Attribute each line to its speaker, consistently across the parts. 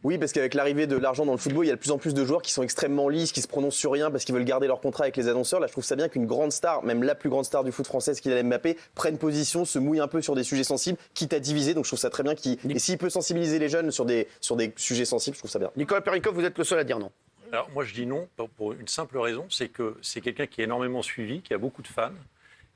Speaker 1: Oui, parce qu'avec l'arrivée de l'argent dans le football, il y a de plus en plus de joueurs qui sont extrêmement lisses, qui se prononcent sur rien parce qu'ils veulent garder leur contrat avec les annonceurs. Là, je trouve ça bien qu'une grande star, même la plus grande star du foot français, Kylian Mbappé, prenne position, se mouille un peu sur des sujets sensibles, quitte à diviser. Donc je trouve ça très bien et s'il peut sensibiliser les jeunes sur des sujets sensibles, je trouve ça bien.
Speaker 2: Nicolas Perricov, vous êtes le seul à dire non.
Speaker 3: Alors moi je dis non pour une simple raison, c'est que c'est quelqu'un qui est énormément suivi, qui a beaucoup de fans,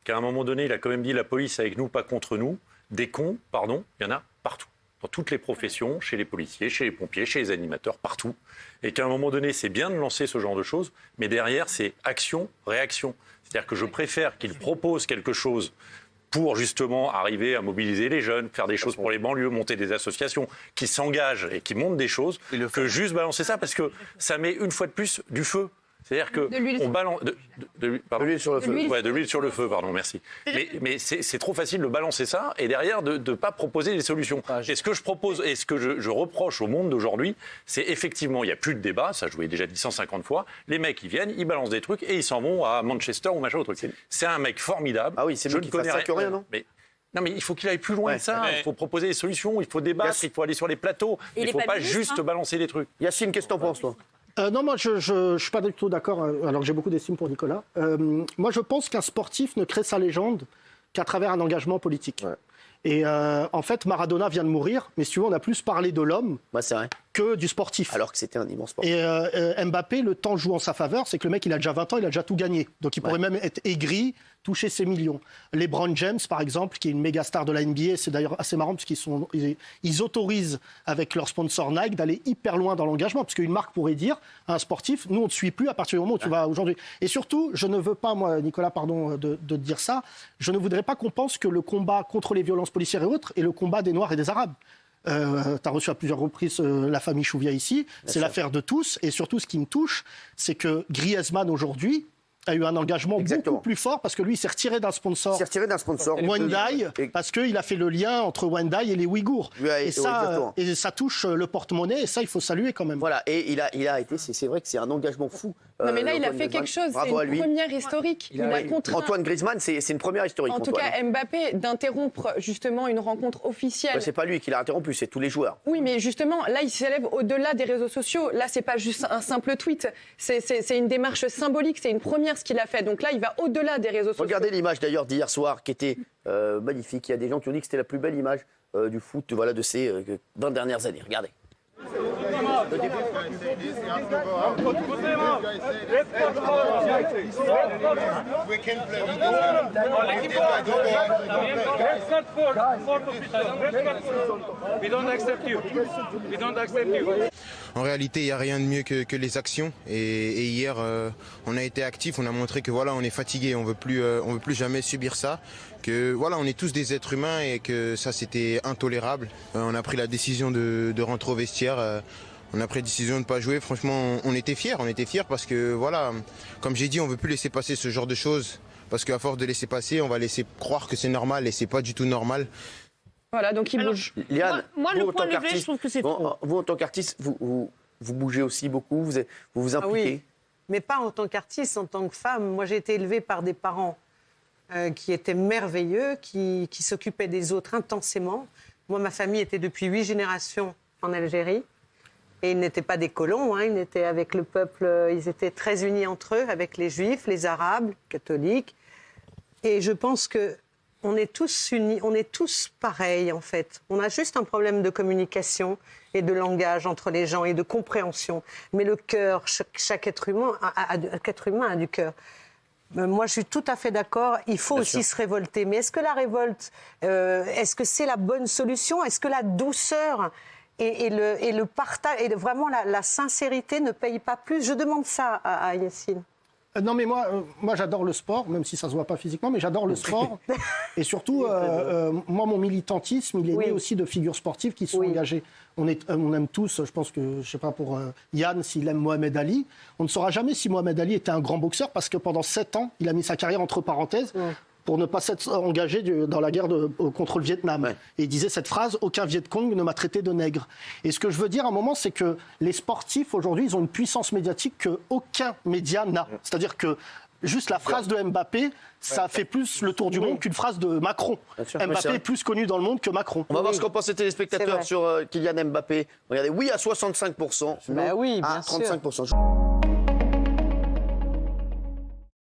Speaker 3: qu'à un moment donné il a quand même dit la police avec nous, pas contre nous. Des cons, pardon, il y en a partout. Dans toutes les professions, chez les policiers, chez les pompiers, chez les animateurs, partout. Et qu'à un moment donné, c'est bien de lancer ce genre de choses, mais derrière, c'est action, réaction. C'est-à-dire que je préfère qu'il propose quelque chose pour justement arriver à mobiliser les jeunes, faire des choses pour les banlieues, monter des associations qui s'engagent et qui montent des choses, que juste balancer ça, parce que ça met une fois de plus du feu. C'est-à-dire que on balance de l'huile sur le feu. De l'huile sur le feu, pardon, merci. Mais c'est trop facile de balancer ça et derrière de ne pas proposer des solutions. Et ce que je propose et ce que je reproche au monde d'aujourd'hui, c'est effectivement, il n'y a plus de débat, ça je vous l'ai déjà dit 150 fois, les mecs ils viennent, ils balancent des trucs et ils s'en vont à Manchester ou machin autre truc. C'est un mec formidable.
Speaker 2: Ah oui, c'est lui qui fait ça que rien, non ?
Speaker 3: Non, mais il faut qu'il aille plus loin de ça. Il faut proposer des solutions, il faut débattre, il faut aller sur les plateaux. Il ne faut pas juste balancer des trucs.
Speaker 2: Yacine, qu'est-ce que t'en penses, toi ?
Speaker 4: Non, moi, je suis pas du tout d'accord, alors que j'ai beaucoup d'estime pour Nicolas. Moi, je pense qu'un sportif ne crée sa légende qu'à travers un engagement politique. Ouais. Et en fait, Maradona vient de mourir, mais si tu veux, on a plus parlé de l'homme que du sportif.
Speaker 2: Alors que c'était un immense sportif.
Speaker 4: Et Mbappé, le temps joue en sa faveur, c'est que le mec, il a déjà 20 ans, il a déjà tout gagné. Donc il pourrait même être aigri, toucher ses millions. LeBron James, par exemple, qui est une méga star de la NBA, c'est d'ailleurs assez marrant parce qu'ils autorisent avec leur sponsor Nike d'aller hyper loin dans l'engagement, parce qu'une marque pourrait dire à un sportif, nous on ne te suit plus à partir du moment où tu vas aujourd'hui. Et surtout, je ne veux pas, moi, Nicolas, pardon de dire ça, je ne voudrais pas qu'on pense que le combat contre les violences policières et autres est le combat des Noirs et des Arabes. Tu as reçu à plusieurs reprises la famille Chouvia ici, c'est l'affaire de tous, et surtout ce qui me touche, c'est que Griezmann aujourd'hui a eu un engagement beaucoup plus fort parce que lui, il s'est retiré d'un sponsor. Wendai, parce qu'il a fait le lien entre Wendai et les Ouïghours. Et ça touche le porte-monnaie, et ça, il faut saluer quand même.
Speaker 2: Voilà, et il a été, c'est vrai que c'est un engagement fou.
Speaker 5: Non, mais là, il a fait quelque chose, c'est une première historique. Il a contraint...
Speaker 2: Antoine Griezmann, c'est une première historique.
Speaker 5: En tout cas, Mbappé, d'interrompre justement une rencontre officielle.
Speaker 2: C'est pas lui qui l'a interrompu, c'est tous les joueurs.
Speaker 5: Oui, mais justement, là, il s'élève au-delà des réseaux sociaux. Là, c'est pas juste un simple tweet. C'est une démarche symbolique, c'est une première ce qu'il a fait. Donc là, il va au-delà des réseaux sociaux.
Speaker 2: Regardez l'image d'ailleurs d'hier soir qui était magnifique. Il y a des gens qui ont dit que c'était la plus belle image du foot de ces 20 dernières années. Regardez.
Speaker 6: En réalité, il n'y a rien de mieux que les actions. Et hier, on a été actifs, on a montré que voilà, on est fatigué, on veut plus jamais subir ça. Que voilà, on est tous des êtres humains et que ça, c'était intolérable. On a pris la décision de rentrer au vestiaire. On a pris la décision de ne pas jouer. Franchement, on était fiers parce que voilà, comme j'ai dit, on veut plus laisser passer ce genre de choses. Parce qu'à force de laisser passer, on va laisser croire que c'est normal et c'est pas du tout normal.
Speaker 5: Voilà, donc il bouge.
Speaker 2: Liane,
Speaker 7: moi le point levé, je trouve que c'est trop.
Speaker 2: Vous, en tant qu'artiste, vous bougez aussi beaucoup, vous impliquez.
Speaker 7: Oui, mais pas en tant qu'artiste, en tant que femme. Moi, j'ai été élevée par des parents qui étaient merveilleux, qui s'occupaient des autres intensément. Moi, ma famille était depuis 8 générations en Algérie. Et ils n'étaient pas des colons, ils étaient avec le peuple, ils étaient très unis entre eux, avec les juifs, les arabes, les catholiques. Et je pense qu'on est tous unis, on est tous pareils en fait. On a juste un problème de communication et de langage entre les gens et de compréhension. Mais le cœur, chaque être humain a du cœur. Moi, je suis tout à fait d'accord. Il faut aussi se révolter. Mais est-ce que la révolte, est-ce que c'est la bonne solution ? Est-ce que la douceur et le partage, et vraiment la sincérité ne paye pas plus ? Je demande ça à Yacine.
Speaker 4: Non, mais moi j'adore le sport, même si ça se voit pas physiquement, mais j'adore le sport. Et surtout, moi, mon militantisme, il est né aussi de figures sportives qui sont engagées. On aime tous, je pense que, je sais pas pour Yann, s'il aime Mohamed Ali. On ne saura jamais si Mohamed Ali était un grand boxeur, parce que pendant 7 ans, il a mis sa carrière entre parenthèses. Pour ne pas s'être engagé dans la guerre contre le Vietnam. Et il disait cette phrase, aucun Viet Cong ne m'a traité de nègre. Et ce que je veux dire à un moment, c'est que les sportifs, aujourd'hui, ils ont une puissance médiatique qu'aucun média n'a. C'est-à-dire que Juste la phrase de Mbappé, ça fait plus le tour du monde qu'une phrase de Macron.
Speaker 2: Bien sûr. Oui, c'est
Speaker 4: Mbappé
Speaker 2: vrai.
Speaker 4: est plus connu dans le monde que Macron.
Speaker 2: On va voir ce qu'en pensent les
Speaker 7: C'est
Speaker 2: téléspectateurs
Speaker 7: vrai.
Speaker 2: sur Kylian Mbappé. Regardez, oui à 65%,
Speaker 7: Bah
Speaker 2: non
Speaker 7: oui, bien
Speaker 2: à
Speaker 7: sûr.
Speaker 2: 35%.